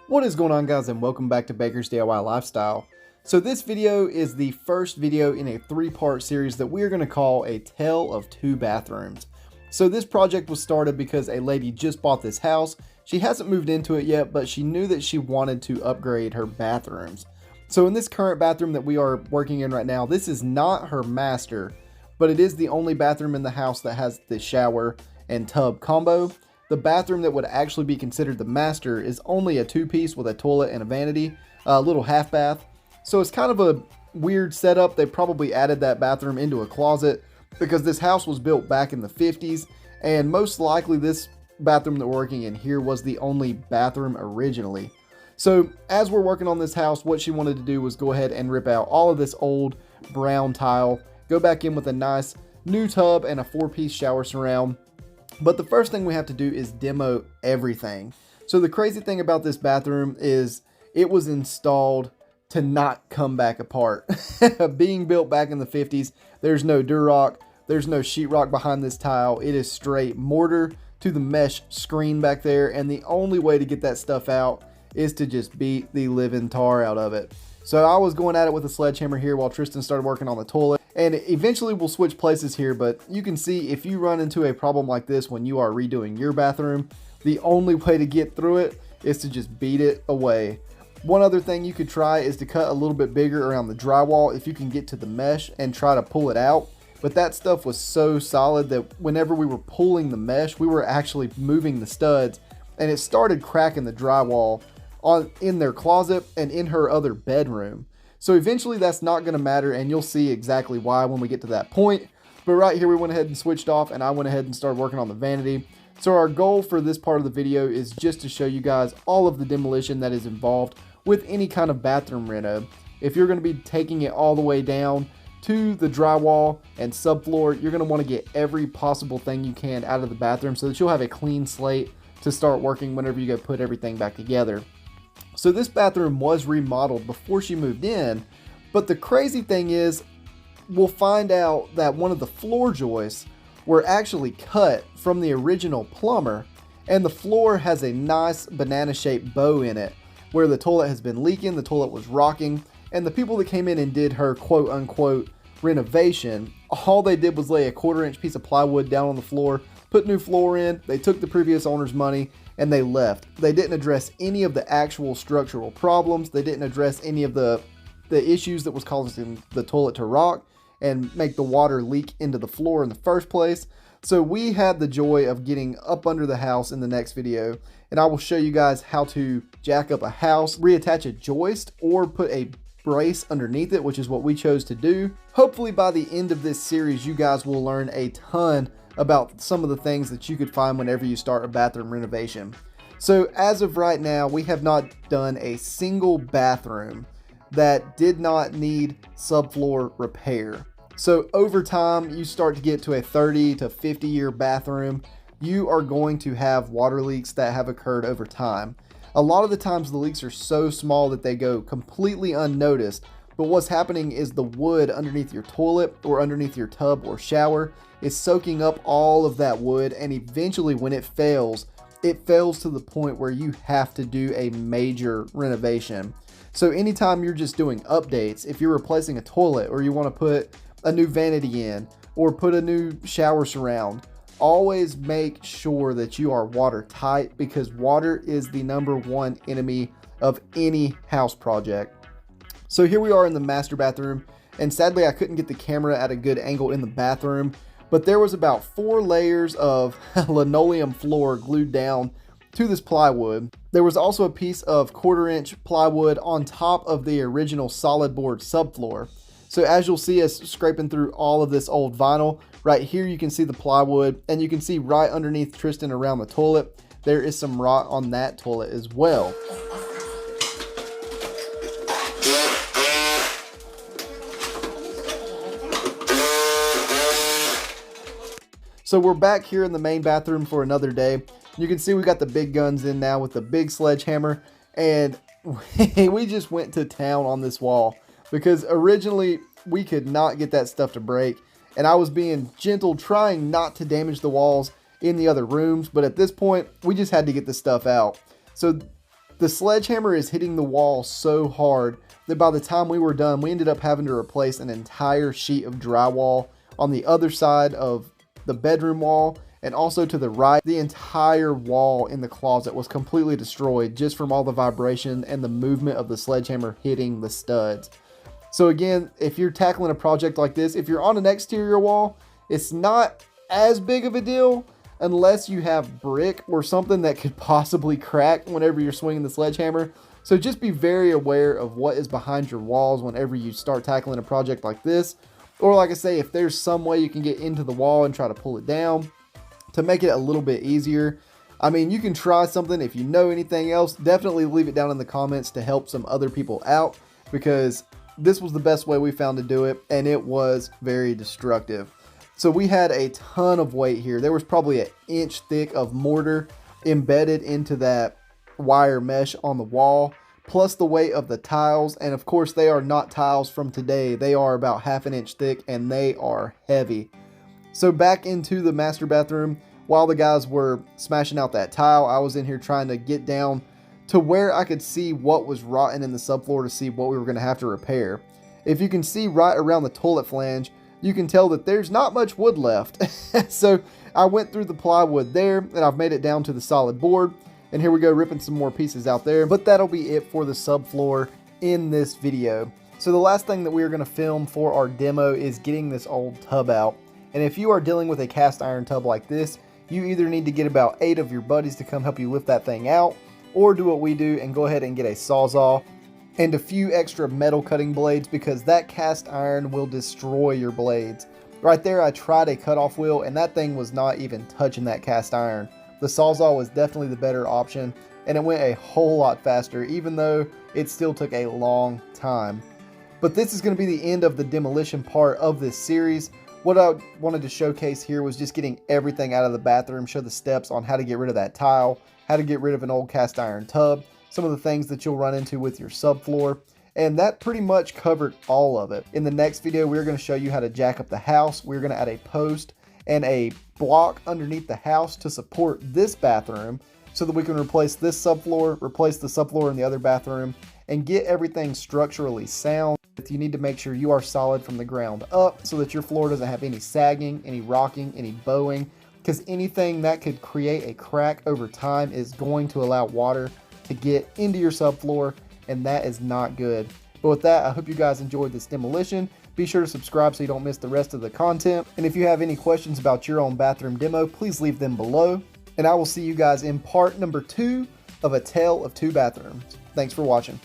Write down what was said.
What is going on, guys, and welcome back to Baker's DIY Lifestyle. So this video is the first video in a three-part series that we are going to call A Tale of Two Bathrooms. So this project was started because a lady just bought this house. She hasn't moved into it yet, but she knew that she wanted to upgrade her bathrooms. So in this current bathroom that we are working in right now, this is not her master, but it is the only bathroom in the house that has the shower and tub combo. The bathroom that would actually be considered the master is only a two-piece with a toilet and a vanity, a little half bath. So it's kind of a weird setup. They probably added that bathroom into a closet because this house was built back in the 50s, and most likely this bathroom that we're working in here was the only bathroom originally. So as we're working on this house, what she wanted to do was go ahead and rip out all of this old brown tile, go back in with a nice new tub and a 4-piece shower surround. But the first thing we have to do is demo everything. So the crazy thing about this bathroom is it was installed to not come back apart. Being built back in the 50s, there's no Durock, there's no sheetrock behind this tile. It is straight mortar to the mesh screen back there, and the only way to get that stuff out is to just beat the living tar out of it. So I was going at it with a sledgehammer here while Tristan started working on the toilet. And eventually we'll switch places here, but you can see if you run into a problem like this when you are redoing your bathroom, the only way to get through it is to just beat it away. One other thing you could try is to cut a little bit bigger around the drywall if you can get to the mesh and try to pull it out. But that stuff was so solid that whenever we were pulling the mesh, we were actually moving the studs, and it started cracking the drywall in their closet and in her other bedroom. So eventually that's not going to matter, and you'll see exactly why when we get to that point. But right here we went ahead and switched off, and I went ahead and started working on the vanity. So our goal for this part of the video is just to show you guys all of the demolition that is involved with any kind of bathroom reno. If you're going to be taking it all the way down to the drywall and subfloor, you're going to want to get every possible thing you can out of the bathroom so that you'll have a clean slate to start working whenever you go put everything back together. So this bathroom was remodeled before she moved in, but the crazy thing is we'll find out that one of the floor joists were actually cut from the original plumber, and the floor has a nice banana-shaped bow in it where the toilet has been leaking, the toilet was rocking, and the people that came in and did her quote-unquote renovation, all they did was lay a 1/4-inch piece of plywood down on the floor, put new floor in, they took the previous owner's money, and they left. They didn't address any of the actual structural problems. They didn't address any of the issues that was causing the toilet to rock and make the water leak into the floor in the first place. So we had the joy of getting up under the house in the next video, and I will show you guys how to jack up a house, reattach a joist, or put a brace underneath it, which is what we chose to do. Hopefully by the end of this series, you guys will learn a ton about some of the things that you could find whenever you start a bathroom renovation. So as of right now, we have not done a single bathroom that did not need subfloor repair. So over time, you start to get to a 30 to 50 year bathroom, you are going to have water leaks that have occurred over time. A lot of the times the leaks are so small that they go completely unnoticed, but what's happening is the wood underneath your toilet or underneath your tub or shower is soaking up all of that wood, and eventually when it fails to the point where you have to do a major renovation. So anytime you're just doing updates, if you're replacing a toilet or you want to put a new vanity in or put a new shower surround, always make sure that you are watertight, because water is the #1 enemy of any house project. So here we are in the master bathroom, and sadly I couldn't get the camera at a good angle in the bathroom, but there was about 4 layers of linoleum floor glued down to this plywood. There was also a piece of 1/4-inch plywood on top of the original solid board subfloor. So as you'll see us scraping through all of this old vinyl, right here you can see the plywood, and you can see right underneath Tristan around the toilet, there is some rot on that toilet as well. So we're back here in the main bathroom for another day. You can see we got the big guns in now with the big sledgehammer, and we just went to town on this wall because originally we could not get that stuff to break, and I was being gentle, trying not to damage the walls in the other rooms, but at this point we just had to get this stuff out. So The sledgehammer is hitting the wall so hard that by the time we were done, we ended up having to replace an entire sheet of drywall on the other side of the bedroom wall, and also to the right. The entire wall in the closet was completely destroyed just from all the vibration and the movement of the sledgehammer hitting the studs. So again, if you're tackling a project like this, if you're on an exterior wall, it's not as big of a deal unless you have brick or something that could possibly crack whenever you're swinging the sledgehammer. So just be very aware of what is behind your walls whenever you start tackling a project like this. Or like I say, if there's some way you can get into the wall and try to pull it down to make it a little bit easier. I mean, you can try something. If you know anything else, definitely leave it down in the comments to help some other people out, because this was the best way we found to do it, and it was very destructive. So we had a ton of weight here. There was probably an inch thick of mortar embedded into that wire mesh on the wall, plus the weight of the tiles. And of course, they are not tiles from today. They are about half an inch thick, and they are heavy. So back into the master bathroom, while the guys were smashing out that tile, I was in here trying to get down to where I could see what was rotten in the subfloor to see what we were going to have to repair. If you can see right around the toilet flange, you can tell that there's not much wood left. So I went through the plywood there, and I've made it down to the solid board. And here we go, ripping some more pieces out there. But that'll be it for the subfloor in this video. So the last thing that we are going to film for our demo is getting this old tub out. And if you are dealing with a cast iron tub like this, you either need to get about 8 of your buddies to come help you lift that thing out, or do what we do and go ahead and get a Sawzall and a few extra metal cutting blades, because that cast iron will destroy your blades. Right there, I tried a cutoff wheel, and that thing was not even touching that cast iron. The Sawzall was definitely the better option, and it went a whole lot faster, even though it still took a long time. But this is going to be the end of the demolition part of this series. What I wanted to showcase here was just getting everything out of the bathroom, show the steps on how to get rid of that tile, how to get rid of an old cast iron tub, some of the things that you'll run into with your subfloor, and that pretty much covered all of it. In the next video, we're going to show you how to jack up the house. We're going to add a post and a block underneath the house to support this bathroom so that we can replace this subfloor, replace the subfloor in the other bathroom, and get everything structurally sound. You need to make sure you are solid from the ground up so that your floor doesn't have any sagging, any rocking, any bowing, because anything that could create a crack over time is going to allow water to get into your subfloor, and that is not good. But with that, I hope you guys enjoyed this demolition. Be sure to subscribe so you don't miss the rest of the content. And if you have any questions about your own bathroom demo, please leave them below. And I will see you guys in part number 2 of A Tale of Two Bathrooms. Thanks for watching.